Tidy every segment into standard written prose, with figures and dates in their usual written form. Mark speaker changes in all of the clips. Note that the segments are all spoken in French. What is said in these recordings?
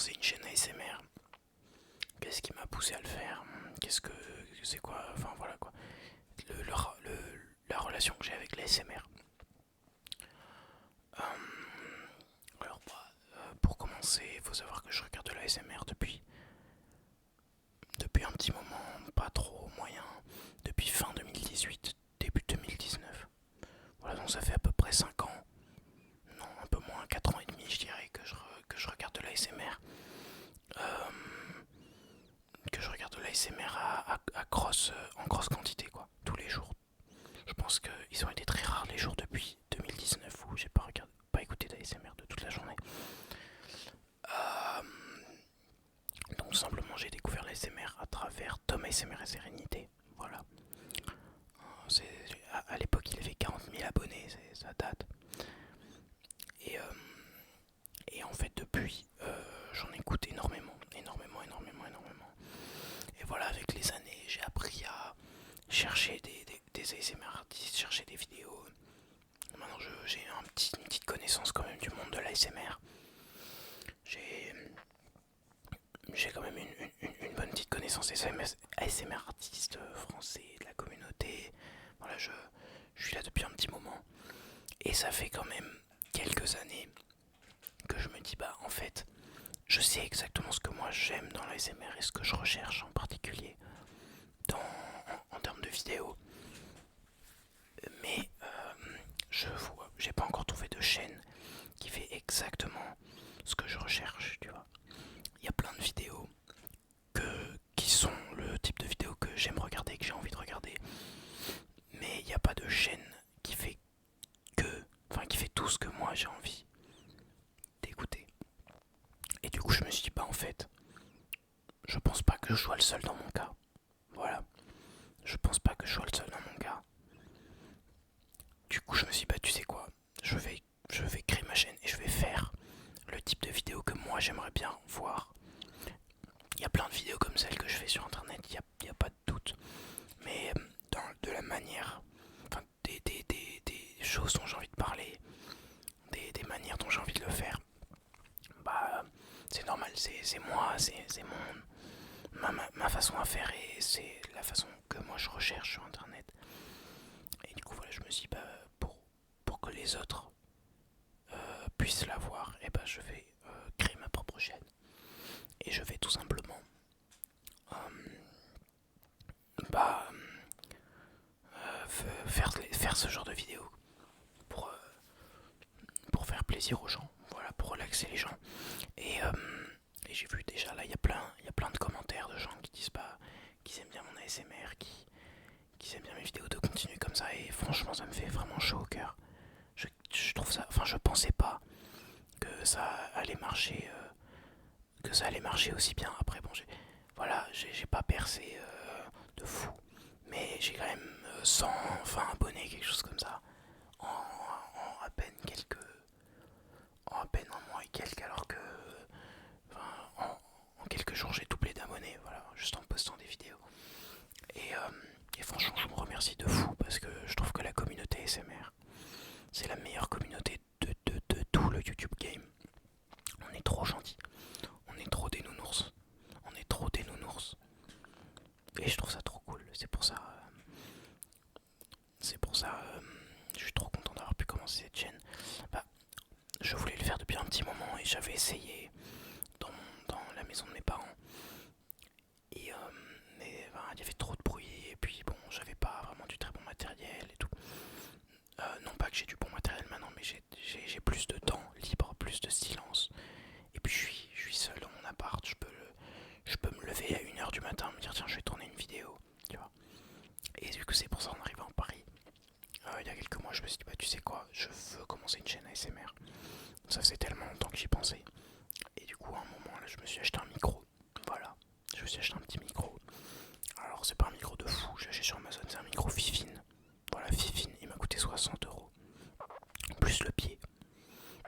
Speaker 1: commencer une chaîne ASMR. Qu'est-ce qui m'a poussé à le faire? Qu'est-ce que c'est quoi? Enfin voilà quoi. La relation que j'ai avec l'ASMR. Alors pour commencer, il faut savoir que je regarde de l'ASMR depuis un petit moment, pas trop moyen, depuis fin 2018, début 2019. Voilà, donc ça fait à peu près 5 ans, non un peu moins, 4 ans et demi je dirais que je regarde de l'ASMR. Que je regarde de l'ASMR en grosse quantité quoi, tous les jours. Je pense qu'ils ont été très rares les jours depuis 2019 où j'ai pas écouté d'ASMR de toute la journée. Euh, donc simplement j'ai découvert l'ASMR à travers Tom ASMR et Sérénité. Voilà. À l'époque il avait 40 000 abonnés, ça date. Et, euh, et en fait depuis j'en écoute énormément, énormément, énormément, énormément. Et voilà, avec les années j'ai appris à chercher des ASMR artistes, chercher des vidéos. Maintenant j'ai une petite connaissance quand même du monde de l'ASMR. J'ai j'ai quand même une bonne petite connaissance des ASMR artistes français, de la communauté. Voilà, je suis là depuis un petit moment. Et ça fait quand même quelques années que je me dis, bah en fait, je sais exactement ce que moi j'aime dans l'ASMR et ce que je recherche en particulier en termes de vidéos. Mais j'ai pas encore trouvé de chaîne qui fait exactement ce que je recherche, tu vois. Il y a plein de vidéos qui sont le type de vidéos que j'aime regarder, que j'ai envie de regarder. Mais il n'y a pas de chaîne qui fait qui fait tout ce que moi j'ai envie d'écouter. Et du coup, je me suis dit, bah en fait, je pense pas que je sois le seul dans mon cas. Voilà. Je pense pas que je sois le seul dans mon cas. Du coup, je me suis dit, bah tu sais quoi, je vais créer ma chaîne et je vais faire le type de vidéo que moi j'aimerais bien voir. Il y a plein de vidéos comme celles que je fais sur internet, il y a pas de doute. Mais de la manière, enfin, des choses dont j'ai envie de parler, des manières dont j'ai envie de le faire, bah c'est normal, c'est moi, c'est ma façon à faire et c'est la façon que moi je recherche sur internet. Et du coup voilà, je me suis dit bah pour que les autres puissent la voir, et bah je vais créer ma propre chaîne. Et je vais tout simplement bah faire ce genre de vidéo pour, pour faire plaisir aux gens, voilà, pour relaxer les gens. Et, euh, et j'ai vu déjà là, il y a plein de commentaires de gens qui disent pas qu'ils aiment bien mon ASMR, qui aiment bien mes vidéos, de continuer comme ça. Et franchement, ça me fait vraiment chaud au cœur. Je trouve ça, enfin, je pensais pas que ça allait marcher, aussi bien. Après, bon, j'ai pas percé de fou, mais j'ai quand même 120 abonnés, quelque chose comme ça, en à peine en à peine un mois et quelques, alors que en quelques jours j'ai doublé d'abonnés, voilà, juste en postant des vidéos. Et, euh, et franchement, je vous remercie de fou parce que je trouve que la communauté SMR, c'est la meilleure communauté de tout le YouTube game. On est trop gentils, on est trop des nounours, on est trop des nounours. Et je trouve ça trop cool, c'est pour ça, je suis trop content d'avoir pu commencer cette chaîne. Bah, je voulais le faire depuis un petit moment et j'avais essayé dans la maison de mes parents. Et mais ben, il y avait trop de bruit et puis bon, j'avais pas vraiment du très bon matériel et tout. Non pas que j'ai du bon matériel maintenant, mais j'ai plus de temps libre, plus de silence. Et puis je suis seul dans mon appart, je peux me lever à 1 heure du matin, me dire tiens je vais tourner une vidéo, tu vois. Et vu que c'est pour ça en arrivant à Paris, il y a quelques mois je me suis dit bah tu sais quoi, je veux commencer une chaîne ASMR. Ça faisait tellement longtemps que j'y pensais. Et du coup à un moment là je me suis acheté un micro. Voilà, je me suis acheté un petit micro. Alors c'est pas un micro de fou, j'ai acheté sur Amazon, c'est un micro Fifine. Voilà, Fifine, il m'a coûté 60 € plus le pied.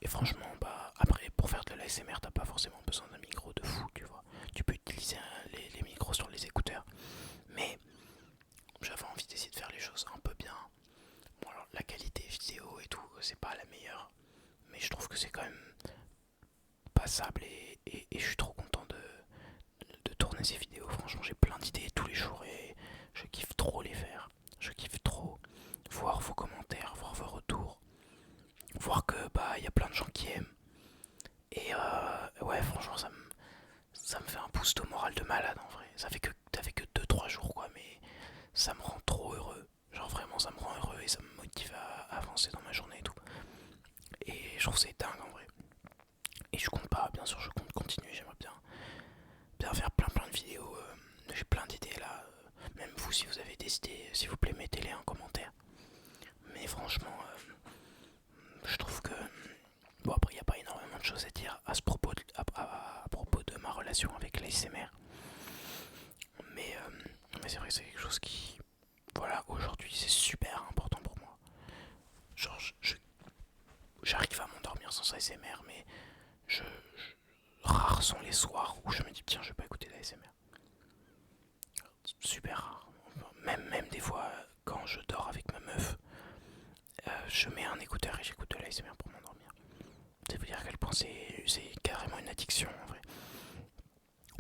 Speaker 1: Et franchement, bah après pour faire de l'ASMR, t'as pas forcément besoin d'un micro de fou, tu vois. Tu peux utiliser les micros sur les écouteurs. Mais j'avais envie d'essayer de faire les choses un peu bien. Bon alors la qualité vidéo et tout, c'est pas la meilleure. Mais je trouve que c'est quand même passable et je suis trop content de tourner ces vidéos. Franchement, j'ai plein d'idées tous les jours et je kiffe trop les faire. Je kiffe trop voir vos commentaires, voir vos retours, voir que bah il y a plein de gens qui aiment. Et ouais, franchement, ça me fait un boost au moral de malade en vrai. Ça fait que 2-3 jours quoi, mais ça me rend trop heureux. Genre vraiment, ça me rend heureux et ça me motive à avancer dans ma journée et tout. Et je trouve que c'est dingue en vrai. Et je compte pas, bien sûr, je compte continuer. J'aimerais bien faire plein de vidéos. J'ai plein d'idées là. Même vous, si vous avez des idées, s'il vous plaît, mettez-les en commentaire. Mais franchement, je trouve que bon, après, il n'y a pas énormément de choses à dire à propos de ma relation avec l'ASMR. Mais c'est vrai que c'est quelque chose qui, voilà, aujourd'hui, c'est super important pour moi. Genre, j'arrive à m'endormir sans ASMR, mais rares sont les soirs où je me dis, tiens, je vais pas écouter d'ASMR. Super rare. Même des fois, quand je dors avec ma meuf, je mets un écouteur et j'écoute de l'ASMR pour m'endormir. Ça veut dire à quel point c'est carrément une addiction en vrai.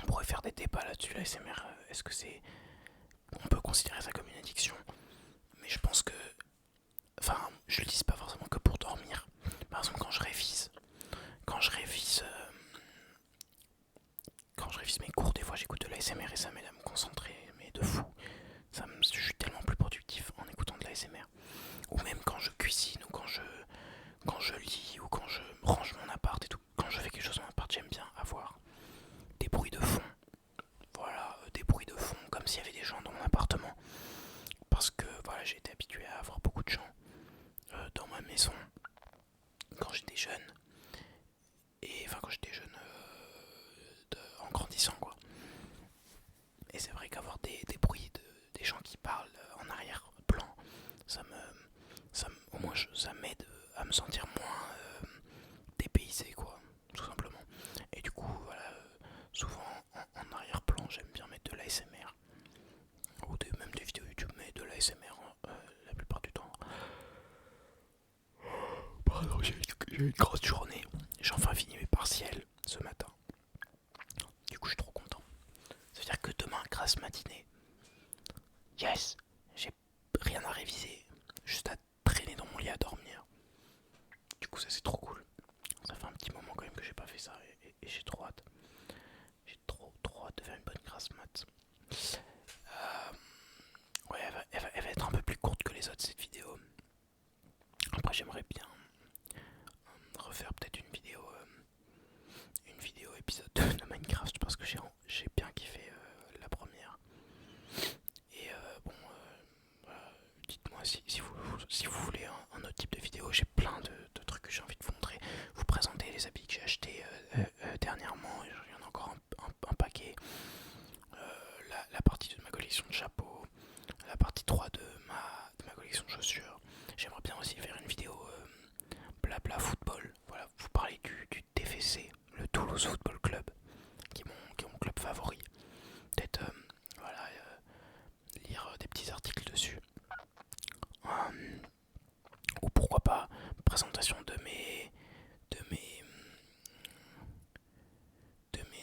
Speaker 1: On pourrait faire des débats là-dessus, l'ASMR. Est-ce que c'est. On peut considérer ça comme une addiction, mais je pense que. Enfin, je l'utilise pas forcément que pour dormir. Par exemple, quand je révise, quand je révise mes cours, des fois j'écoute de l'ASMR et ça m'aide à me concentrer, mais de fou. Je suis tellement plus productif en écoutant de l'ASMR. Ou même quand je cuisine, ou quand je lis, ou quand je range mon appart et tout. Quand je fais quelque chose dans mon appart, j'aime bien avoir des bruits de fond. Voilà, des bruits de fond, comme s'il y avait des gens dans mon appartement. Parce que voilà, j'ai été habitué à avoir beaucoup de gens dans ma maison quand j'étais jeune. Et enfin, quand j'étais jeune, en grandissant quoi. Et c'est vrai qu'avoir des bruits, des gens qui parlent en arrière-plan, au moins ça m'aide à me sentir moins dépaysé quoi, tout simplement. Et du coup, voilà, souvent en arrière-plan, j'aime bien mettre de l'ASMR. Ou même des vidéos YouTube, mais de l'ASMR la plupart du temps. Pardon, j'ai eu une grosse journée. J'ai enfin fini mes partiels ce matin. Du coup, je suis trop content. Ça veut dire que demain, grasse matinée. Yes, j'ai rien à réviser. Juste à traîner dans mon lit à dormir. Du coup, ça c'est trop cool. Ça fait un petit moment quand même que j'ai pas fait ça et j'ai trop hâte. J'ai trop hâte de faire une bonne grasse mat. Ouais, elle va être un peu plus courte que les autres cette vidéo. Après, j'aimerais bien refaire peut-être une vidéo épisode 2 de Minecraft parce que j'ai bien kiffé la première. Et bon, dites-moi si vous voulez un autre type de vidéo. J'ai plein de trucs que j'ai envie de vous montrer. Vous présenter les habits que j'ai achetés dernièrement. Il y en a encore un paquet. La partie de ma collection de chapeaux. La partie 3 de ma collection de chaussures. J'aimerais bien aussi faire une vidéo blabla football. Voilà, vous parlez du TFC, le Toulouse Football Club, qui est mon club favori. Peut-être voilà, lire des petits articles dessus. Ou pourquoi pas présentation de mes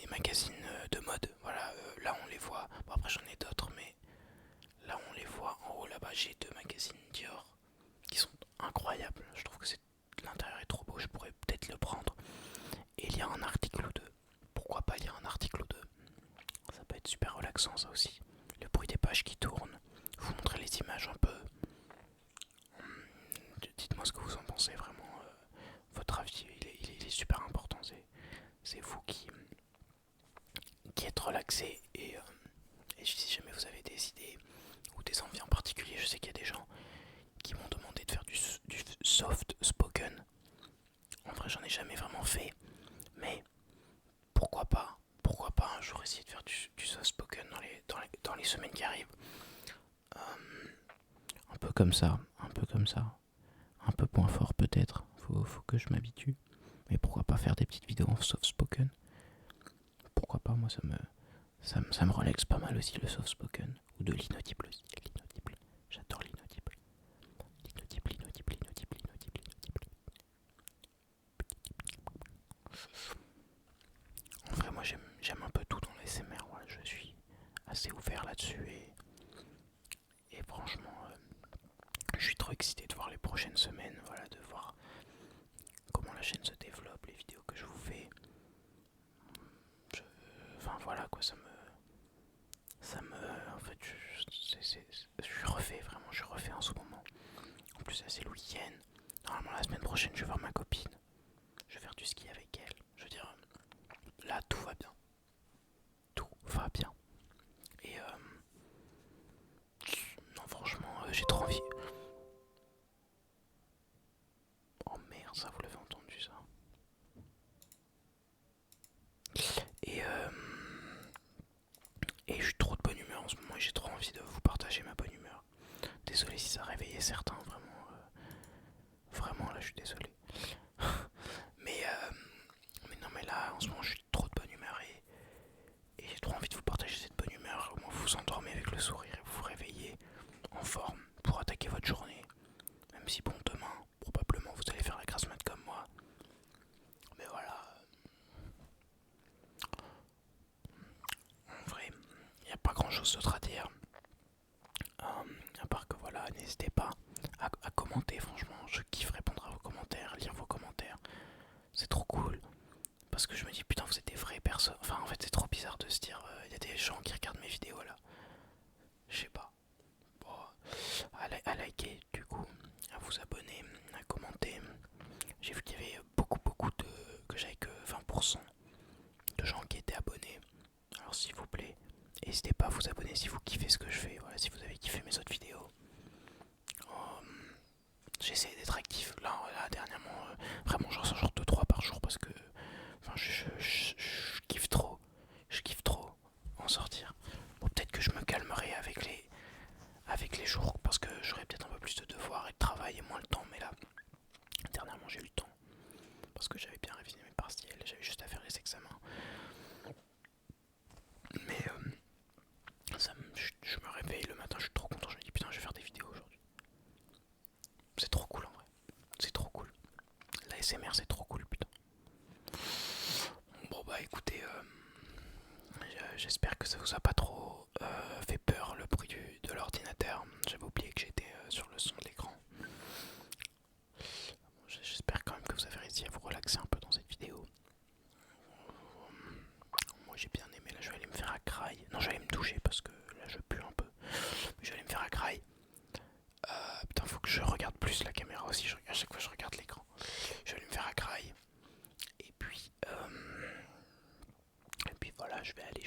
Speaker 1: magazines de mode. Voilà, là on les voit. Bon, après j'en ai d'autres, mais là on les voit en haut là-bas. J'ai 2 magazines Dior qui sont incroyables. Je trouve que l'intérieur est trop beau. Je pourrais peut-être le prendre et lire un article ou deux. Pourquoi pas lire un article ou deux? Ça peut être super relaxant ça aussi. Le bruit des pages qui tournent. Vous montrer les images un peu. Dites-moi ce que vous en pensez vraiment. Votre avis, il est super important. C'est vous qui êtes relaxé et si jamais vous avez des idées ou des envies en particulier, je sais qu'il y a des gens qui m'ont demandé de faire du soft spoken. En vrai, j'en ai jamais vraiment fait, mais pourquoi pas un jour essayer de faire du soft spoken dans les semaines qui arrivent. Un peu comme ça, un peu point fort peut-être. Faut que je m'habitue, mais pourquoi pas faire des petites vidéos en soft spoken. Pourquoi pas, moi ça me relaxe pas mal aussi le soft spoken. Ou de l'inaudible aussi. L'inaudible. J'adore l'inaudible. En assez ouvert là-dessus et franchement, je suis trop excité de voir les prochaines semaines, voilà, de voir comment la chaîne se développe, les vidéos que je vous fais. Enfin voilà quoi, en fait, je suis refait, vraiment, je suis refait en ce moment. En plus, là, c'est le week-end. Normalement, la semaine prochaine, je vais voir ma copine. Je vais faire du ski avec elle. Je veux dire, là, tout va bien. Tout va bien. Et non, franchement, j'ai trop envie. Oh merde, ça, vous l'avez entendu, ça. Et et je suis trop de bonne humeur en ce moment et j'ai trop envie de vous partager ma bonne humeur. Désolé si ça a réveillé certains, vraiment. Vraiment, là, je suis désolé. Mais non, mais là, en ce moment, je suis trop de bonne humeur et j'ai trop envie de vous partager cette bonne humeur. Au moins, vous vous endormez avec le sourire et vous vous réveillez en forme pour attaquer votre journée. Même si, bon, demain, probablement, vous allez faire la grasse mat comme moi. Mais voilà, en vrai, il n'y a pas grand chose d'autre à dire. À part que voilà, n'hésitez pas à commenter, franchement, je kiffe répondre à vos commentaires, lire vos commentaires. C'est trop cool. Parce que je me dis, putain, vous êtes des vraies personnes. Enfin, en fait, c'est trop bizarre de se dire, il y a des gens qui regardent mes vidéos là. Je sais pas. Bon, à liker, du coup, à vous abonner, à commenter. J'ai vu qu'il y avait beaucoup de. Que j'avais que 20% de gens qui étaient abonnés. Alors, s'il vous plaît, n'hésitez pas à vous abonner si vous kiffez ce que je fais. Voilà, si vous avez kiffé mes autres vidéos. J'essaie d'être actif. Là dernièrement, vraiment, j'en sors genre 2-3 par jour parce que. Enfin, je kiffe trop. Je kiffe trop en sortir. Bon, peut-être que je me calmerai avec les jours parce que j'aurai peut-être un peu plus de devoirs et de travail et moins le temps. Mais là, dernièrement, j'ai eu le temps parce que j'avais bien révisé mes partiels. J'avais juste à faire les examens. Mais je me réveille le matin, je suis trop content. Je me dis putain, je vais faire des vidéos aujourd'hui. C'est trop cool en vrai. C'est trop cool. La SMR, c'est trop cool, putain. Bon bah écoutez, j'espère que ça vous a pas trop fait peur le bruit de l'ordinateur. J'avais oublié que j'étais sur le son de l'écran. J'espère quand même que vous avez réussi à vous relaxer un peu dans cette vidéo. Moi j'ai bien aimé, là je vais aller me faire à craille. Non, je vais aller me doucher parce que là je pue un peu. Mais je vais aller me faire à craille. Putain, faut que je regarde plus la caméra aussi. À chaque fois je regarde l'écran. Je vais aller me faire à craille. Et puis voilà, je vais aller